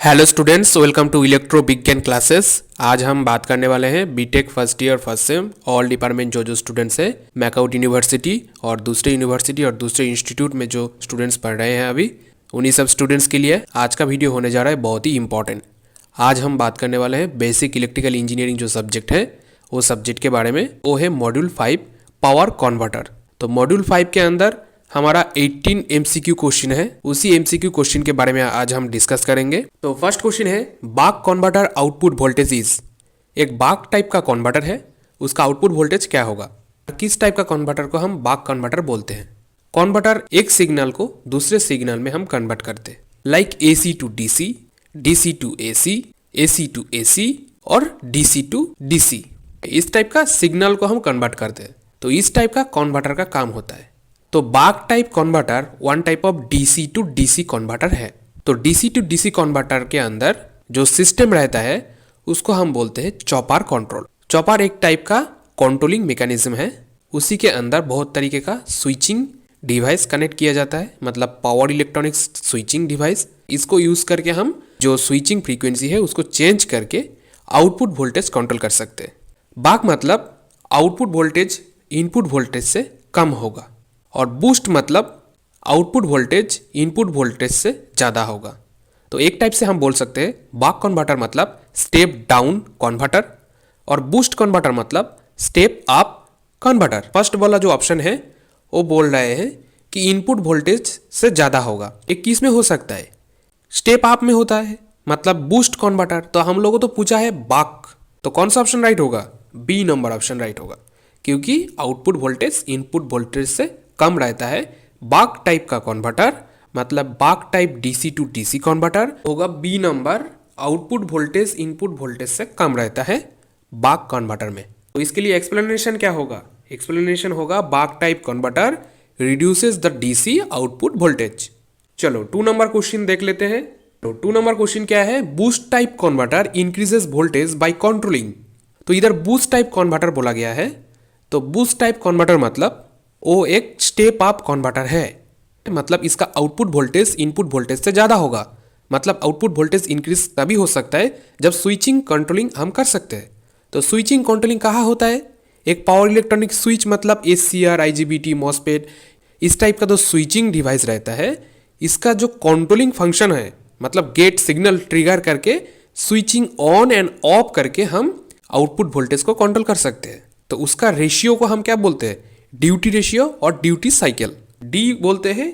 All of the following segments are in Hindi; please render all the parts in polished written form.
Hello students, welcome to electro Vigyan classes. आज हम बात करने वाले हैं BTech first year first sem all department जो स्टूडेंट्स हैं मैकआउट यूनिवर्सिटी और दूसरे यूनिवर्सिटी और दूसरे इंस्टीट्यूट में जो स्टूडेंट्स पढ़ रहे हैं अभी उन्हीं सब स्टूडेंट्स के लिए आज का वीडियो होने जा रहा है बहुत ही इंपॉर्टेंट। आज हम बात करने वाले हैं बेसिक इलेक्ट्रिकल इंजीनियरिंग जो सब्जेक्ट है वो सब्जेक्ट के बारे में। वो है मॉड्यूल 5 पावर कन्वर्टर। तो मॉड्यूल 5 के अंदर हमारा 18 MCQ क्वेश्चन है। उसी MCQ क्वेश्चन के बारे में आज हम डिस्कस करेंगे। तो फर्स्ट क्वेश्चन है बाक कन्वर्टर आउटपुट वोल्टेज इज। एक बाक टाइप का कन्वर्टर है, उसका आउटपुट वोल्टेज क्या होगा। किस टाइप का कन्वर्टर को हम बाक कन्वर्टर बोलते हैं। कन्वर्टर एक सिग्नल को दूसरे सिग्नल में हम कन्वर्ट करते हैं, like AC to DC, DC to AC, AC to AC और DC टू DC। इस टाइप का सिग्नल को हम कन्वर्ट करते हैं। तो इस टाइप का कन्वर्टर का काम होता है। तो buck type converter one type of DC to DC converter है। तो DC टू DC कन्वर्टर के अंदर जो सिस्टम रहता है उसको हम बोलते हैं चॉपर कंट्रोल। चॉपर एक टाइप का कंट्रोलिंग मैकेनिज्म है। उसी के अंदर बहुत तरीके का स्विचिंग डिवाइस कनेक्ट किया जाता है, मतलब पावर इलेक्ट्रॉनिक्स स्विचिंग डिवाइस। इसको यूज करके हम जो स्विचिंग फ्रीक्वेंसी है उसको चेंज करके आउटपुट वोल्टेज कंट्रोल कर सकते हैं। बाक मतलब आउटपुट वोल्टेज इनपुट वोल्टेज से कम होगा और बूस्ट मतलब आउटपुट वोल्टेज इनपुट वोल्टेज से ज़्यादा होगा। तो एक टाइप से हम बोल सकते हैं बाक कन्वर्टर मतलब स्टेप डाउन कन्वर्टर और बूस्ट कन्वर्टर मतलब स्टेप अप कन्वर्टर। फर्स्ट वाला जो ऑप्शन है वो बोल रहे हैं कि इनपुट वोल्टेज से ज़्यादा होगा। एक किस में हो सकता है, स्टेप अप में होता है, मतलब बूस्ट कन्वर्टर। तो हम लोगों तो पूछा है बाक, तो कौन सा ऑप्शन राइट होगा, बी नंबर ऑप्शन राइट होगा, क्योंकि आउटपुट वोल्टेज इनपुट वोल्टेज से कम रहता है। बाक टाइप का कन्वर्टर मतलब buck type DC to DC converter होगा B number. Output voltage input voltage से कम रहता है बाक कन्वर्टर में। तो इसके लिए एक्सप्लेनेशन क्या होगा, एक्सप्लेनेशन होगा बाक type converter reduces the DC output voltage. चलो 2 नंबर क्वेश्चन देख लेते हैं। तो 2 नंबर क्वेश्चन क्या है, boost type converter increases voltage by controlling. तो इधर बूस्ट टाइप कन्वर्टर बोला गया है। तो बूस्ट टाइप कन्वर्टर मतलब वो एक स्टेप अप कन्वर्टर है, मतलब इसका आउटपुट वोल्टेज इनपुट वोल्टेज से ज़्यादा होगा। मतलब आउटपुट वोल्टेज इंक्रीज तभी हो सकता है जब स्विचिंग कंट्रोलिंग हम कर सकते हैं। तो स्विचिंग कंट्रोलिंग कहाँ होता है, एक पावर इलेक्ट्रॉनिक स्विच मतलब SCR IGBT मॉसफेट इस टाइप का जो स्विचिंग डिवाइस रहता है, इसका जो कंट्रोलिंग फंक्शन है मतलब गेट सिग्नल ट्रिगर करके स्विचिंग ऑन एंड ऑफ करके हम आउटपुट वोल्टेज को कंट्रोल कर सकते हैं। तो उसका रेशियो को हम क्या बोलते हैं, ड्यूटी रेशियो और ड्यूटी साइकिल। डी बोलते हैं,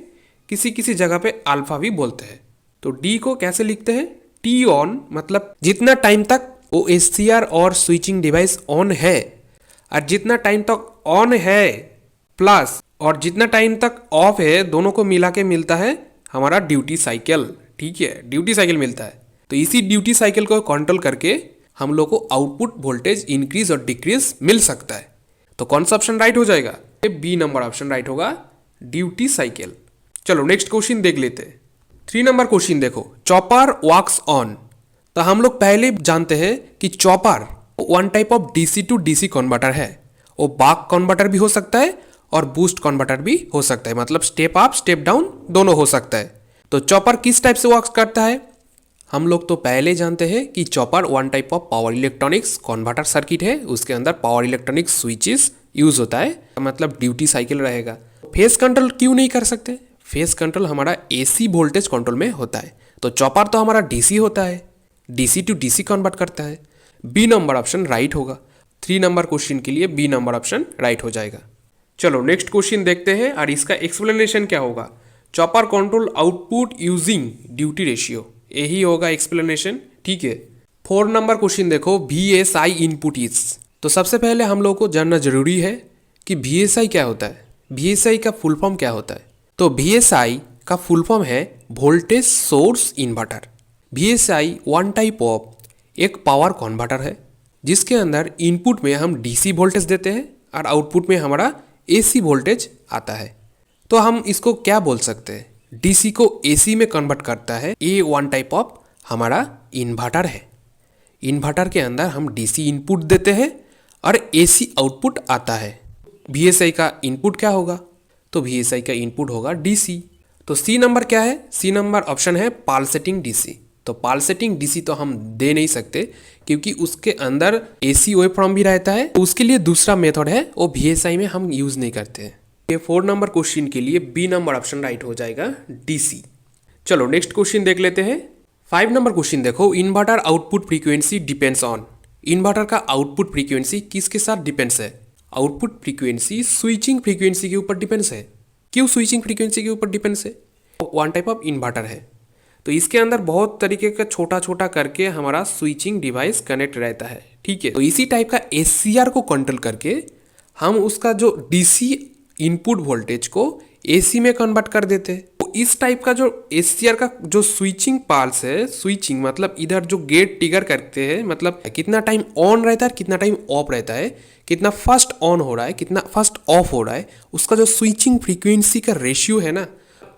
किसी किसी जगह पे अल्फा भी बोलते हैं। तो डी को कैसे लिखते हैं, टी ऑन मतलब जितना टाइम तक वो SCR और स्विचिंग डिवाइस ऑन है, और जितना टाइम तक ऑन है प्लस और जितना टाइम तक ऑफ है, दोनों को मिला के मिलता है हमारा ड्यूटी साइकिल। ठीक है, ड्यूटी साइकिल मिलता है। तो इसी ड्यूटी साइकिल को कंट्रोल करके हम लोग को आउटपुट वोल्टेज इंक्रीज और डिक्रीज मिल सकता है। तो कौन सा ऑप्शन राइट हो जाएगा, बी नंबर ऑप्शन राइट होगा, ड्यूटी साइकिल। चलो नेक्स्ट क्वेश्चन देख लेते हैं। 3 नंबर क्वेश्चन देखो, चॉपर वर्क्स ऑन। तो हम लोग पहले जानते हैं कि chopper one type of DC to DC converter है। वो बाक कन्वर्टर भी हो सकता है और बूस्ट कन्वर्टर भी हो सकता है, मतलब स्टेप अप स्टेप डाउन दोनों हो सकता है। तो चॉपर किस टाइप से वर्क करता है, हम लोग तो पहले जानते हैं कि chopper one type of power electronics converter circuit है। उसके अंदर पावर इलेक्ट्रॉनिक्स स्विचेस यूज होता है, मतलब ड्यूटी साइकिल रहेगा। फेस कंट्रोल क्यों नहीं कर सकते, फेस कंट्रोल हमारा AC वोल्टेज कंट्रोल में होता है। तो चॉपर तो हमारा DC होता है, DC टू DC कन्वर्ट करता है। बी नंबर ऑप्शन राइट होगा। 3 नंबर क्वेश्चन के लिए बी नंबर ऑप्शन राइट हो जाएगा। चलो नेक्स्ट क्वेश्चन देखते हैं और इसका एक्सप्लेनेशन क्या होगा, chopper control output using duty ratio, यही होगा एक्सप्लेनेशन। ठीक है, 4 नंबर क्वेश्चन देखो, VSI इनपुट इज। तो सबसे पहले हम लोग को जानना जरूरी है कि VSI क्या होता है, VSI का फुल फॉर्म क्या होता है। तो VSI का फुल फॉर्म है voltage source inverter. VSI one type of एक पावर कन्वर्टर है जिसके अंदर इनपुट में हम DC वोल्टेज देते हैं और आउटपुट में हमारा AC वोल्टेज आता है। तो हम इसको क्या बोल सकते हैं, DC को AC में कन्वर्ट करता है। ये वन टाइप ऑफ हमारा इन्वर्टर है। इन्वर्टर के अंदर हम DC इनपुट देते हैं और AC आउटपुट आता है। VSI का इनपुट क्या होगा, तो VSI का इनपुट होगा DC। तो C नंबर क्या है, C नंबर ऑप्शन है पाल्सेटिंग DC। तो पालसेटिंग डीसी तो हम दे नहीं सकते क्योंकि उसके अंदर एसी वेव फॉर्म भी रहता है। तो उसके लिए दूसरा मेथड है, वो वीएसआई में हम यूज नहीं करते हैं। ये 4 नंबर क्वेश्चन के लिए बी नंबर ऑप्शन राइट हो जाएगा, डीसी। चलो नेक्स्ट क्वेश्चन देख लेते हैं। 5 नंबर क्वेश्चन देखो, inverter output frequency depends on. Inverter का आउटपुट फ्रीक्वेंसी किसके साथ डिपेंड्स है? आउटपुट फ्रीक्वेंसी स्विचिंग फ्रीक्वेंसी के ऊपर डिपेंड्स है। क्यों स्विचिंग फ्रीक्वेंसी के ऊपर डिपेंड्स है? वन टाइप ऑफ इन्वर्टर है, तो इसके अंदर बहुत तरीके का छोटा छोटा करके हमारा स्विचिंग डिवाइस कनेक्ट रहता है, ठीक है। तो इसी टाइप का एससीआर को कंट्रोल करके हम उसका जो डीसी इनपुट वोल्टेज को एसी में कन्वर्ट कर देते हैं। तो इस टाइप का जो एससीआर का जो स्विचिंग पाल्स है, स्विचिंग मतलब इधर जो गेट ट्रिगर करते हैं, मतलब कितना टाइम ऑन रहता है कितना टाइम ऑफ रहता है, कितना फास्ट ऑन हो रहा है कितना फास्ट ऑफ हो रहा है, उसका जो स्विचिंग फ्रीक्वेंसी का रेशियो है ना,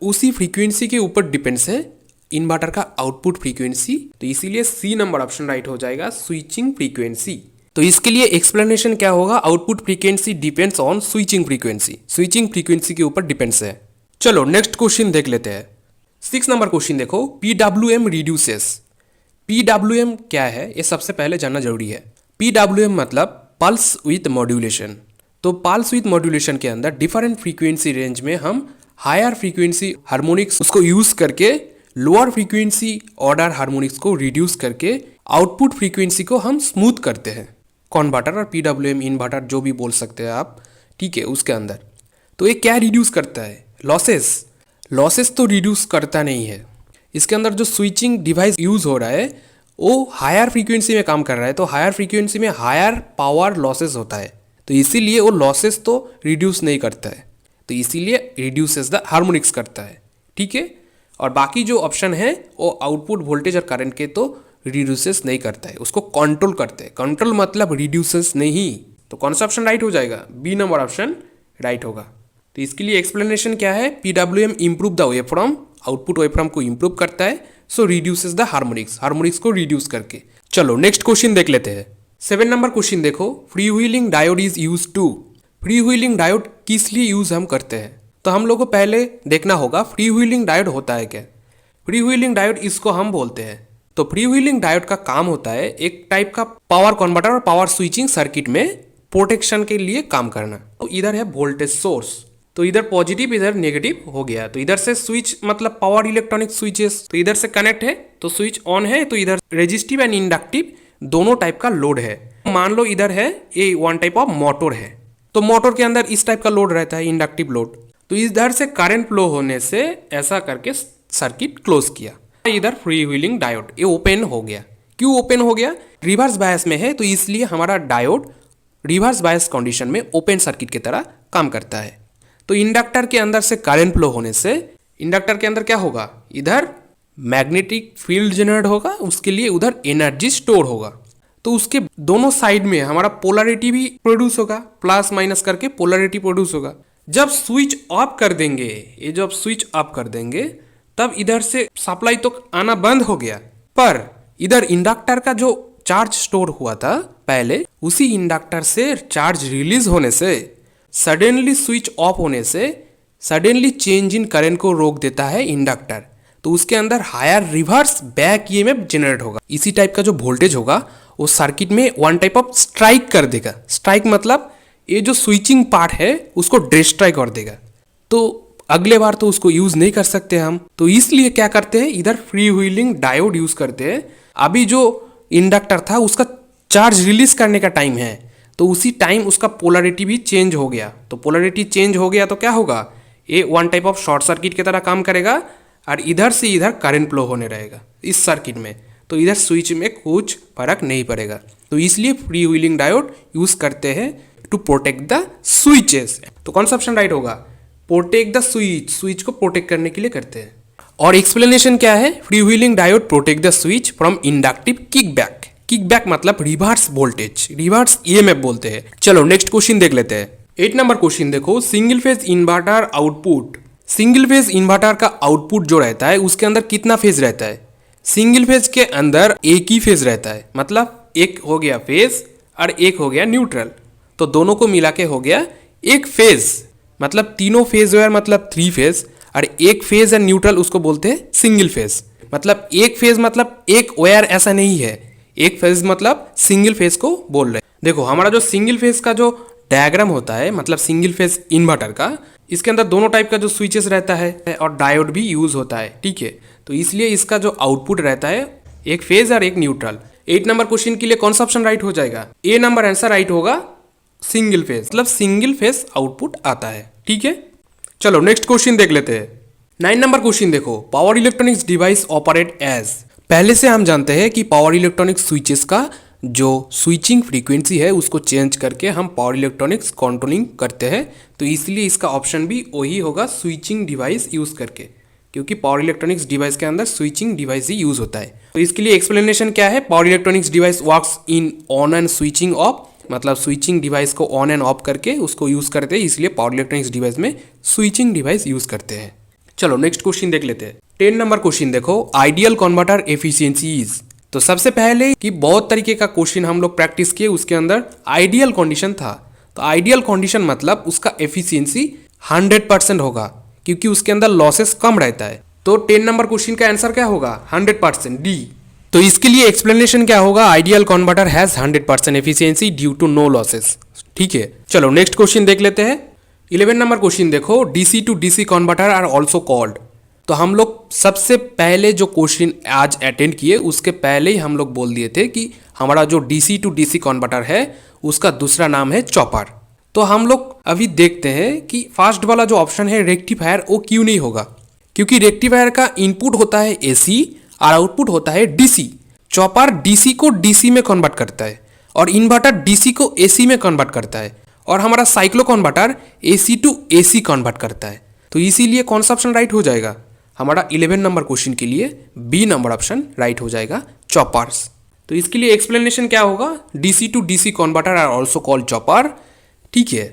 उसी फ्रीक्वेंसी के ऊपर डिपेंड्स है इन्वर्टर का आउटपुट फ्रीक्वेंसी। तो इसीलिए सी नंबर ऑप्शन राइट हो जाएगा, स्विचिंग फ्रीक्वेंसी। तो इसके लिए एक्सप्लेनेशन क्या होगा? Output frequency depends on switching frequency, switching frequency के ऊपर डिपेंड्स है। चलो नेक्स्ट क्वेश्चन देख लेते हैं। 6 नंबर क्वेश्चन देखो, पीडब्ल्यूएम रिड्यूसेस। पीडब्ल्यूएम क्या है ये सबसे पहले जानना जरूरी है। पीडब्ल्यूएम मतलब पल्स विथ मॉड्यूलेशन। तो पल्स विथ मॉड्यूलेशन के अंदर डिफरेंट फ्रीक्वेंसी रेंज में हम हायर फ्रीक्वेंसी हार्मोनिक्स उसको यूज करके लोअर फ्रीक्वेंसी ऑर्डर हार्मोनिक्स को रिड्यूस करके आउटपुट फ्रीक्वेंसी को हम स्मूथ करते हैं। कन्वर्टर और पीडब्ल्यूएम इन्वर्टर जो भी बोल सकते हैं आप, ठीक है, उसके अंदर। तो ये क्या रिड्यूस करता है? लॉसेस। लॉसेस तो रिड्यूस करता नहीं है। इसके अंदर जो स्विचिंग डिवाइस यूज हो रहा है वो हायर फ्रीक्वेंसी में काम कर रहा है, तो हायर फ्रीक्वेंसी में हायर पावर लॉसेस होता है, तो इसीलिए वो लॉसेस तो रिड्यूस नहीं करता है, तो इसीलिए रिड्यूसेस द हार्मोनिक्स करता है, ठीक है। और बाकी जो ऑप्शन है वो आउटपुट वोल्टेज और करंट के तो रिड्यूसेस नहीं करता है, उसको कंट्रोल करते हैं। कंट्रोल मतलब रिड्यूसेस नहीं। तो कौन सा ऑप्शन राइट हो जाएगा? बी नंबर ऑप्शन राइट होगा। तो इसके लिए एक्सप्लेनेशन क्या है? PWM improve the waveform, output waveform को इंप्रूव करता है, so reduces the harmonics, harmonics को रिड्यूस करके। चलो नेक्स्ट क्वेश्चन देख लेते हैं। 7 नंबर क्वेश्चन देखो, free wheeling diode is use to. Free wheeling diode किस लिए यूज हम करते हैं? तो हम लोग को पहले देखना होगा फ्री व्हीलिंग डायोड होता है क्या। फ्री व्हीलिंग डायोड इसको हम बोलते हैं। तो फ्री व्हीलिंग डायोड का काम होता है एक टाइप का पावर कन्वर्टर और पावर स्विचिंग सर्किट में प्रोटेक्शन के लिए काम करना। तो इधर है वोल्टेज सोर्स, तो इधर पॉजिटिव इधर नेगेटिव हो गया, तो इधर से स्विच मतलब पावर इलेक्ट्रॉनिक स्विचेस, तो इधर से कनेक्ट है तो स्विच ऑन है, तो इधर रेजिस्टिव एंड इंडक्टिव दोनों टाइप का लोड है। मान लो इधर है ये वन टाइप ऑफ मोटर है, तो मोटर के अंदर इस टाइप का लोड रहता है, इंडक्टिव लोड। तो इधर से करंट फ्लो होने से ऐसा करके सर्किट क्लोज किया, इधर फ्री व्हीलिंग डायोड ये ओपन हो गया। क्यों ओपन हो गया? रिवर्स बायस में है, तो इसलिए हमारा डायोड रिवर्स बायस कंडीशन में ओपन सर्किट की तरह काम करता है। तो इंडक्टर के अंदर से करंट फ्लो होने से इंडक्टर के अंदर क्या होगा? इधर मैग्नेटिक फील्ड जनरेट होगा, उसके लिए उधर एनर्जी स्टोर होगा। तो उसके दोनों साइड में हमारा पोलैरिटी भी प्रोड्यूस होगा, प्लस माइनस करके पोलैरिटी प्रोड्यूस होगा। जब स्विच ऑफ कर देंगे, ये जब स्विच ऑफ कर देंगे तब इधर से सप्लाई तो आना बंद हो गया, पर इधर इंडक्टर का जो चार्ज स्टोर हुआ था पहले, उसी इंडक्टर से चार्ज रिलीज होने से सडनली स्विच ऑफ होने से सडनली चेंज इन करंट को रोक देता है इंडक्टर। तो उसके अंदर higher reverse back EMF generate होगा। इसी टाइप का जो वोल्टेज होगा वो सर्किट में वन टाइप ऑफ स्ट्राइक कर देगा। स्ट्राइक मतलब ये जो स्विचिंग पार्ट है उसको डिस्ट्रॉय कर देगा, तो अगले बार तो उसको यूज नहीं कर सकते हम। तो इसलिए क्या करते हैं, इधर फ्री व्हीलिंग डायोड यूज करते हैं। अभी जो इंडक्टर था उसका चार्ज रिलीज करने का टाइम है, तो उसी टाइम उसका पोलैरिटी भी चेंज हो गया। तो पोलैरिटी चेंज हो गया तो क्या होगा, ये one type of short circuit की तरह काम करेगा और इधर से इधर करंट फ्लो होने रहेगा इस सर्किट में, तो इधर स्विच में कुछ फर्क नहीं पड़ेगा। तो इसलिए फ्री व्हीलिंग डायोड यूज करते हैं टू प्रोटेक्ट द स्विचेस। तो कौन सा ऑप्शन राइट होगा? प्रोटेक्ट द स्विच, स्विच को प्रोटेक्ट करने के लिए करते हैं। और एक्सप्लेनेशन क्या है? Free wheeling diode protect the switch from inductive kickback. Kickback मतलब रिवर्स वोल्टेज, रिवर्स ईएमएफ बोलते हैं। चलो नेक्स्ट क्वेश्चन देख लेते हैं। 8 नंबर क्वेश्चन देखो, single phase inverter output. Single phase inverter का आउटपुट जो रहता है उसके अंदर कितना फेज रहता है? सिंगल फेज के अंदर एक ही फेज रहता है, मतलब एक हो गया फेज और एक हो गया न्यूट्रल, तो दोनों को मिला के हो गया एक फेज। मतलब तीनों फेज वायर मतलब 3 फेज, और एक फेज एंड न्यूट्रल उसको बोलते हैं सिंगल फेज। मतलब एक फेज मतलब एक वायर ऐसा नहीं है, एक फेज मतलब सिंगल फेज को बोल रहे हैं। देखो हमारा जो सिंगल फेज का जो डायग्राम होता है मतलब सिंगल फेज इन्वर्टर का, इसके अंदर दोनों टाइप का जो स्विचेस रहता है और डायोड भी यूज होता है, ठीक है। तो इसलिए इसका जो आउटपुट रहता है एक फेज और एक न्यूट्रल। 8 नंबर क्वेश्चन के लिए कौन सा ऑप्शन राइट हो जाएगा? ए नंबर आंसर राइट होगा, सिंगल फेज, मतलब सिंगल फेज आउटपुट आता है, ठीक है। चलो नेक्स्ट क्वेश्चन देख लेते हैं। 9 नंबर क्वेश्चन देखो, power electronics device operate as. पहले से हम जानते हैं कि पावर इलेक्ट्रॉनिक्स स्विचेस का जो स्विचिंग फ्रीक्वेंसी है उसको चेंज करके हम पावर इलेक्ट्रॉनिक्स कंट्रोलिंग करते हैं, तो इसलिए इसका ऑप्शन भी वही होगा, स्विचिंग डिवाइस यूज करके, क्योंकि पावर इलेक्ट्रॉनिक्स डिवाइस के अंदर स्विचिंग डिवाइस ही यूज होता है। तो इसके लिए एक्सप्लेनेशन क्या है? Power electronics device works in on and switching off, मतलब स्विचिंग डिवाइस को ऑन एंड ऑफ करके उसको यूज करते हैं, इसलिए पावर इलेक्ट्रॉनिक्स डिवाइस में स्विचिंग डिवाइस यूज करते हैं। चलो नेक्स्ट क्वेश्चन देख लेते हैं। 10 नंबर क्वेश्चन देखो, आइडियल कन्वर्टर एफिशिएंसी इज। तो सबसे पहले कि बहुत तरीके का क्वेश्चन हम लोग प्रैक्टिस किए, उसके अंदर आइडियल कंडीशन था। तो आइडियल कंडीशन मतलब उसका एफिशिएंसी 100% होगा, क्योंकि उसके अंदर लॉसेस कम रहता है। तो 10 नंबर क्वेश्चन का आंसर क्या होगा? 100%, डी। तो इसके लिए एक्सप्लेनेशन क्या होगा? Ideal converter has 100% efficiency due to no losses, ठीक है। चलो नेक्स्ट क्वेश्चन देख लेते हैं। 11 नंबर क्वेश्चन देखो, DC to DC converter are also called. तो हम लोग सबसे पहले जो क्वेश्चन आज अटेंड किए उसके पहले ही हम लोग बोल दिए थे कि हमारा जो डीसी टू डीसी कन्वर्टर है उसका दूसरा नाम है चॉपर। तो हम लोग अभी देखते हैं कि फर्स्ट वाला जो ऑप्शन है रेक्टिफायर, वो क्यों नहीं होगा? क्योंकि रेक्टिफायर का इनपुट होता है एसी और आउटपुट होता है डीसी। चॉपर डीसी को डीसी में कन्वर्ट करता है और इन्वर्टर डीसी को एसी में कन्वर्ट करता है, और हमारा cycloconverter AC to AC convert करता है। तो इसीलिए कौन सा ऑप्शन राइट हो जाएगा? हमारा 11 नंबर क्वेश्चन के लिए बी नंबर ऑप्शन राइट हो जाएगा, चॉपर्स। तो इसके लिए एक्सप्लेनेशन क्या होगा? DC to DC converter are also called chopper, ठीक है।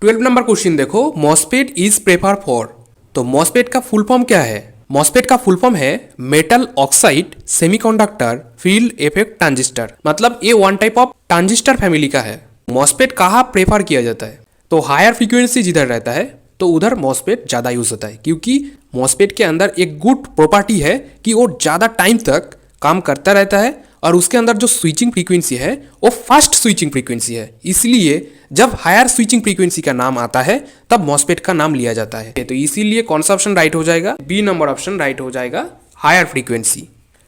12 नंबर क्वेश्चन देखो, मॉसफेट इज प्रेफर फॉर। तो मॉसफेट का फुल फॉर्म क्या है? मॉसफेट का फुल फॉर्म है metal oxide semiconductor field effect transistor, मतलब ये one type of transistor family का है। मॉसफेट कहाँ प्रेफर किया जाता है? तो हायर फ्रीक्वेंसी जिधर रहता है तो उधर मॉसफेट ज़्यादा यूज होता है, क्योंकि मॉसफेट के अंदर एक गुड प्रॉपर्टी है कि वो ज़्यादा टाइम तक काम करता रहता है, और उसके अंदर जो स्विचिंग फ्रीक्वेंसी है वो फास्ट स्विचिंग फ्रीक्वेंसी है। इसलिए जब हायर स्विचिंग फ्रीक्वेंसी का नाम आता है तब मॉसफेट का नाम लिया जाता है। तो इसीलिए कौन सा ऑप्शन राइट हो जाएगा? बी नंबर ऑप्शन राइट हो जाएगा, हायर फ्रीक्वेंसी।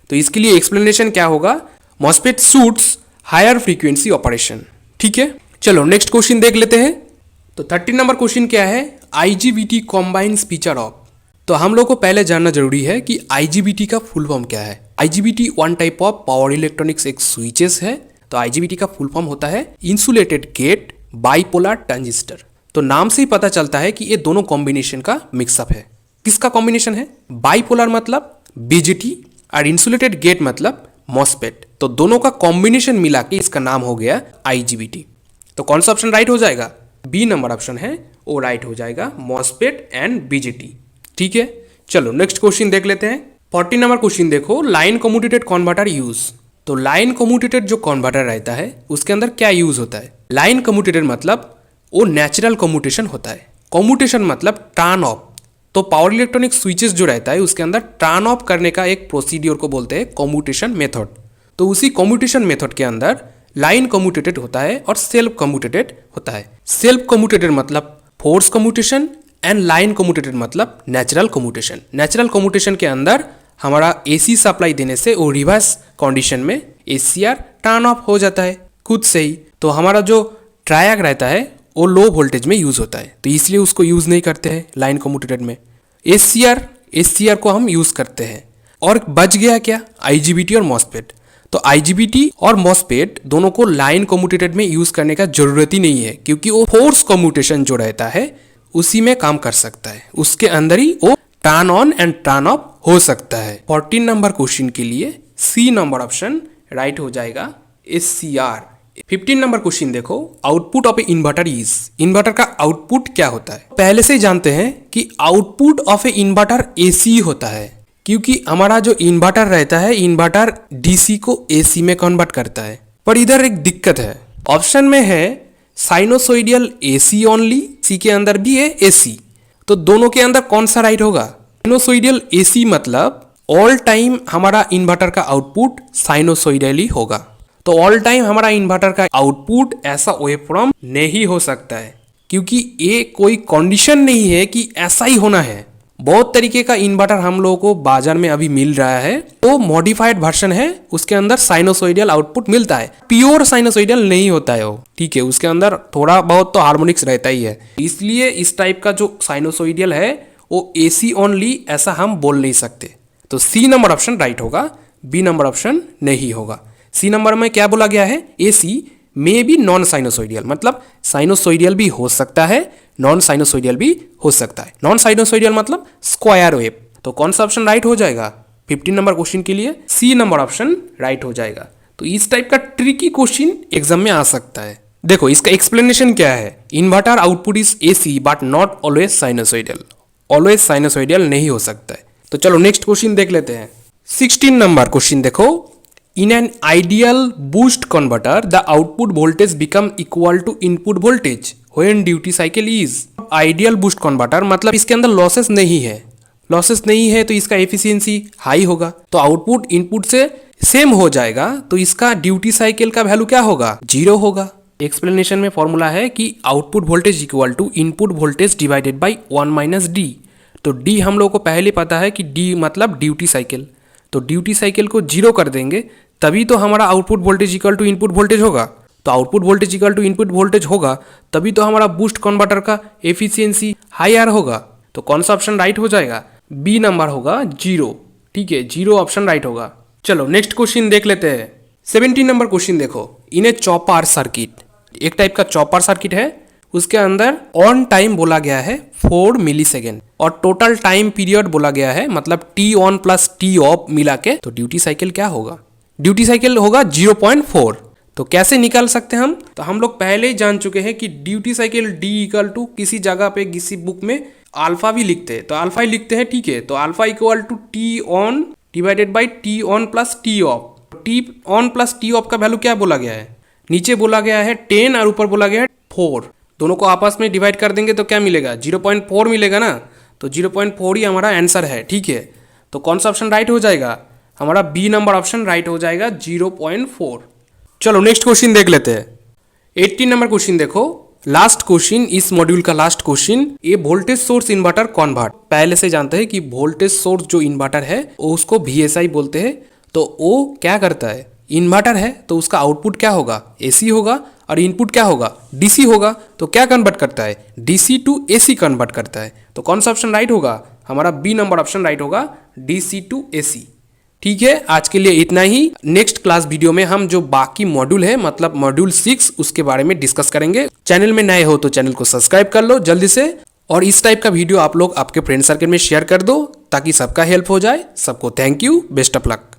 तो इसके लिए एक्सप्लेनेशन क्या होगा? MOSFET suits higher frequency operation, ठीक है। चलो नेक्स्ट क्वेश्चन देख लेते हैं। तो 13 नंबर क्वेश्चन क्या है? IGBT combine features of. तो हम लोग को पहले जानना जरूरी है कि आईजीबीटी का फुल फॉर्म क्या है। IGBT one type of power electronics एक स्विचेस है। तो आईजीबीटी का फुल फॉर्म होता है इंसुलेटेड गेट बाइपोलर ट्रांजिस्टर। तो नाम से ही पता चलता है कि ये दोनों कॉम्बिनेशन का मिक्सअप है। किसका कॉम्बिनेशन है? बाइपोलर मतलब बीजेटी और इंसुलेटेड गेट मतलब मॉसफेट। तो दोनों का कॉम्बिनेशन मिला के इसका नाम हो गया आईजीबीटी। तो कौन सा ऑप्शन राइट हो जाएगा? बी नंबर ऑप्शन है वो राइट हो जाएगा, मॉसफेट एंड बीजेटी, ठीक है। चलो नेक्स्ट क्वेश्चन देख लेते हैं। 14 नंबर क्वेश्चन देखो, लाइन कम्यूटेटेड कन्वर्टर यूज। तो लाइन कम्यूटेटेड जो कन्वर्टर रहता है उसके अंदर क्या यूज होता है? लाइन कम्यूटेटेड मतलब वो नेचुरल कम्यूटेशन होता है। कम्यूटेशन मतलब टर्न ऑफ। तो पावर इलेक्ट्रॉनिक स्विचेस जो रहता है उसके अंदर टर्न ऑफ करने का एक प्रोसीड्योर को बोलते हैं कम्यूटेशन मेथड। तो उसी कम्यूटेशन मेथड के अंदर लाइन कम्यूटेटेड होता है और सेल्फ कम्यूटेटेड होता है। सेल्फ कम्यूटेटेड मतलब फोर्स कम्यूटेशन एंड लाइन कम्यूटेटेड मतलब नेचुरल कम्यूटेशन। नेचुरल कम्यूटेशन के अंदर हमारा एसी सप्लाई देने से वो रिवर्स कंडीशन में एसीआर टर्न ऑफ हो जाता है खुद से ही। तो हमारा जो ट्रायक रहता है वो लो वोल्टेज में यूज होता है, तो इसलिए उसको यूज नहीं करते हैं लाइन कम्यूटेटेड में। एसीआर को हम यूज करते हैं। और बच गया क्या? आईजीबीटी और मॉसफेट। तो आईजीबीटी और मॉसफेट दोनों को लाइन कम्यूटेटेड में यूज करने का जरूरत ही नहीं है, क्योंकि वो फोर्स कम्यूटेशन जो रहता है उसी में काम कर सकता है, उसके अंदर ही वो turn on and turn off हो सकता है। 14 नंबर क्वेश्चन के लिए सी नंबर ऑप्शन राइट हो जाएगा, एससीआर। 15 नंबर क्वेश्चन देखो, output of A inverter is. Inverter का आउटपुट क्या होता है? पहले से ही जानते हैं कि output of A inverter AC होता है, क्योंकि हमारा जो इन्वर्टर रहता है इन्वर्टर डीसी को एसी में कन्वर्ट करता है। पर इधर एक दिक्कत है, ऑप्शन में है साइनोसोइडियल एसी ओनली, सी के अंदर भी है एसी। तो दोनों के अंदर कौन सा राइट होगा? साइनोसोइडियल एसी मतलब ऑल टाइम हमारा इन्वर्टर का आउटपुट साइनोसॉइडली होगा। तो ऑल टाइम हमारा इन्वर्टर का आउटपुट ऐसा वेवफॉर्म नहीं हो सकता है, क्योंकि ये कोई कंडीशन नहीं है कि ऐसा ही होना है। बहुत तरीके का इन्वर्टर हम लोगों को बाजार में अभी मिल रहा है, तो मॉडिफाइड वर्जन है, उसके अंदर साइनोसॉइडल आउटपुट मिलता है, प्योर साइनोसॉइडल नहीं होता है वो, ठीक है। उसके अंदर थोड़ा बहुत तो हार्मोनिक्स रहता ही है, इसलिए इस टाइप का जो साइनोसॉइडल है वो एसी ओनली ऐसा हम बोल नहीं सकते। तो सी नंबर ऑप्शन राइट होगा, बी नंबर ऑप्शन नहीं होगा। सी नंबर में क्या बोला गया है, AC may be non sinusoidal, मतलब साइनोसॉइडल भी हो सकता है, नॉन साइनोसॉइडल भी हो सकता है। नॉन साइनोसॉइडल मतलब स्क्वायर वेव। तो कौन सा ऑप्शन राइट हो जाएगा 15 नंबर क्वेश्चन के लिए, सी नंबर ऑप्शन राइट हो जाएगा। तो इस टाइप का ट्रिकी क्वेश्चन एग्जाम में आ सकता है। देखो इसका एक्सप्लेनेशन क्या है, inverter output is AC but not always sinusoidal, always sinusoidal नहीं हो सकता है। तो चलो नेक्स्ट क्वेश्चन देख लेते हैं। 16 नंबर क्वेश्चन देखो, in an ideal boost converter the output voltage become equal to input voltage when duty cycle is. Ideal boost converter मतलब इसके अंदर लॉसेस नहीं है, लॉसेस नहीं है तो इसका एफिशिएंसी हाई होगा, तो आउटपुट इनपुट से सेम हो जाएगा, तो इसका ड्यूटी साइकिल का वैल्यू क्या होगा, 0 होगा। एक्सप्लेनेशन में फॉर्मूला है कि output voltage equal to input voltage divided by 1 minus D. तो डी हम लोग को पहले पता है कि डी मतलब ड्यूटी साइकिल, तो ड्यूटी साइकिल को 0 कर देंगे तभी तो हमारा output voltage equal to input voltage होगा। तो output voltage equal to input voltage होगा तभी तो हमारा बूस्ट कन्वर्टर का एफिशिएंसी हायर होगा। तो कौन सा ऑप्शन राइट हो जाएगा, बी नंबर होगा 0, ठीक है, 0 ऑप्शन राइट होगा। चलो नेक्स्ट क्वेश्चन देख लेते हैं। 17 नंबर क्वेश्चन देखो, इन ए चॉपर सर्किट, एक टाइप का चॉपर सर्किट है, उसके अंदर ऑन टाइम बोला गया है 4 मिलीसेकेंड और टोटल टाइम पीरियड बोला गया है, मतलब T on plus T of मिला के, तो ड्यूटी साइकिल क्या होगा, ड्यूटी साइकिल होगा 0.4। तो कैसे निकाल सकते हैं हम, तो हम लोग पहले ही जान चुके हैं कि duty cycle D equal to किसी जगह पे किसी बुक में अल्फा भी लिखते हैं, तो अल्फा ही लिखते हैं, ठीक है। तो alpha equal to T on divided by T on plus T off. T on plus T off का वैल्यू क्या बोला गया है, नीचे बोला गया है 10 और ऊपर बोला गया है 4, दोनों को आपस में डिवाइड कर देंगे तो क्या मिलेगा, 0.4 मिलेगा ना, तो 0.4 ही हमारा आंसर है, ठीक है। तो कौन सा ऑप्शन राइट हो जाएगा, हमारा बी नंबर ऑप्शन राइट हो जाएगा 0.4। चलो नेक्स्ट क्वेश्चन देख लेते हैं। 18 नंबर क्वेश्चन देखो, लास्ट क्वेश्चन इस मॉड्यूल का लास्ट क्वेश्चन, ये वोल्टेज सोर्स इन्वर्टर कन्वर्ट, पहले से जानते हैं कि वोल्टेज सोर्स जो इन्वर्टर है वो उसको VSI बोलते हैं। तो वो क्या करता है, इन्वर्टर है तो उसका आउटपुट क्या होगा, AC होगा, और इनपुट क्या होगा, DC होगा। तो क्या कन्वर्ट करता है, DC टू AC कन्वर्ट करता है। तो कौन सा ऑप्शन राइट होगा, हमारा बी नंबर ऑप्शन राइट होगा, DC टू AC। ठीक है, आज के लिए इतना ही। नेक्स्ट क्लास वीडियो में हम जो बाकी मॉड्यूल है, मतलब मॉड्यूल 6, उसके बारे में डिस्कस करेंगे। चैनल में नए हो तो चैनल को सब्सक्राइब कर लो जल्दी से, और इस टाइप का वीडियो आप लोग आपके फ्रेंड सर्कल में शेयर कर दो ताकि सबका हेल्प हो जाए। सबको thank you, best of luck.